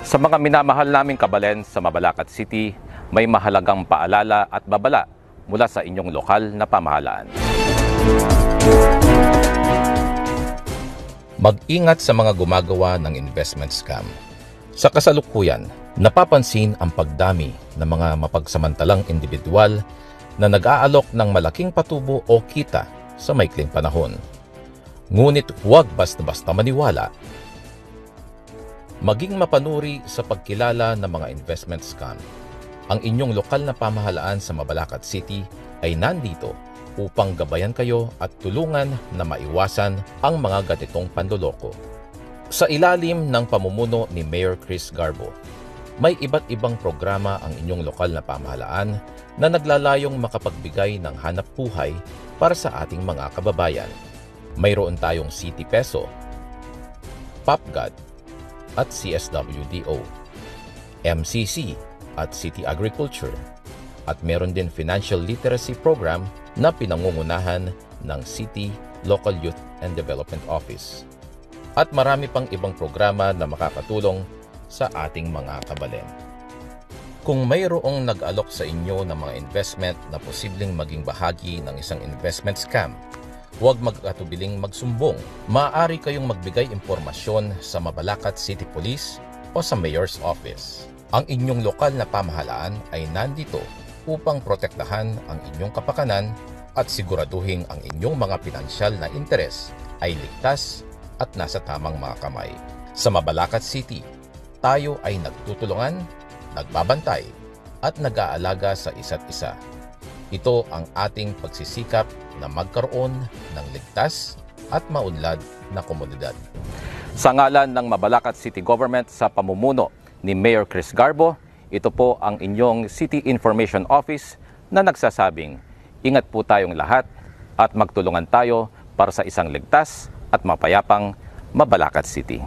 Sa mga minamahal naming kabalen sa Mabalacat City, may mahalagang paalala at babala mula sa inyong lokal na pamahalaan. Mag-ingat sa mga gumagawa ng investment scam. Sa kasalukuyan, napapansin ang pagdami ng mga mapagsamantalang individual na nag-aalok ng malaking patubo o kita sa maikling panahon. Ngunit huwag basta-basta maniwala. Maging mapanuri sa pagkilala ng mga investment scam. Ang inyong lokal na pamahalaan sa Mabalacat City ay nandito upang gabayan kayo at tulungan na maiwasan ang mga ganitong panloloko. Sa ilalim ng pamumuno ni Mayor Chris Garbo, may iba't ibang programa ang inyong lokal na pamahalaan na naglalayong makapagbigay ng hanap buhay para sa ating mga kababayan. Mayroon tayong City Peso, PopGod at CSWDO, MCC at City Agriculture, at meron din Financial Literacy Program na pinangungunahan ng City Local Youth and Development Office. At marami pang ibang programa na makakatulong sa ating mga kabalen. Kung mayroong nag-alok sa inyo ng mga investment na posibleng maging bahagi ng isang investment scam, huwag magkatubiling magsumbong. Maaari kayong magbigay impormasyon sa Mabalacat City Police o sa Mayor's Office. Ang inyong lokal na pamahalaan ay nandito upang protektahan ang inyong kapakanan at siguraduhin ang inyong mga pinansyal na interes ay ligtas at nasa tamang mga kamay. Sa Mabalacat City, tayo ay nagtutulungan, nagbabantay at nag-aalaga sa isa't isa. Ito ang ating pagsisikap na magkaroon ng ligtas at maunlad na komunidad. Sa ngalan ng Mabalacat City Government sa pamumuno ni Mayor Chris Garbo, ito po ang inyong City Information Office na nagsasabing, ingat po tayong lahat at magtulungan tayo para sa isang ligtas at mapayapang Mabalacat City.